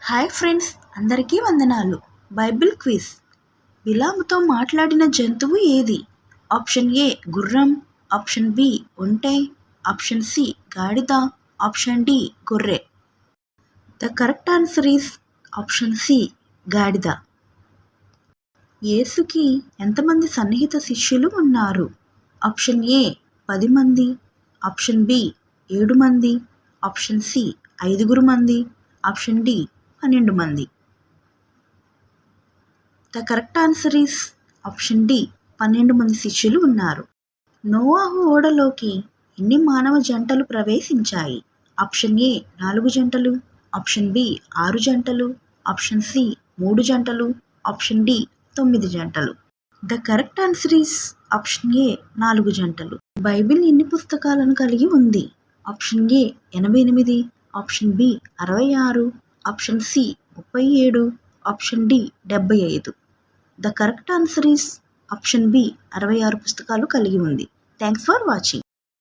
Hi friends, అందరికీ వందనాలు. Bible quiz. బిలాముతో మాట్లాడిన జంతువు ఏది? ఆప్షన్ ఏ గుర్రం, ఆప్షన్ బి ఒంటె, ఆప్షన్ సి గాడిద, ఆప్షన్ డి గొర్రె. The correct answer is option C గాడిద. యేసుకి ఎంతమంది సన్నిహిత శిష్యులు ఉన్నారు? ఆప్షన్ ఏ 10 మంది, ఆప్షన్ బి 7 మంది, ఆప్షన్ సి 5 మంది, ఆప్షన్ డి 12 మంది. The correct answer is option D 12 మంది శిష్యులు ఉన్నారు. నోవాహు ఓడలోకి ఎన్ని మానవ జంటలు ప్రవేశించాయి? ఆప్షన్ ఏ 4 జంటలు, ఆప్షన్ బి 6 జంటలు, ఆప్షన్ సి 3 జంటలు, ఆప్షన్ డి 9 జంటలు. The correct answer is option A 4 జంటలు. బైబిల్ ఎన్ని పుస్తకాలను కలిగి ఉంది? Option A 88, option B 66, option C 37, option D 75. The correct answer is option B 66 పుస్తకాలు కలిగి ఉంది. Thanks for watching.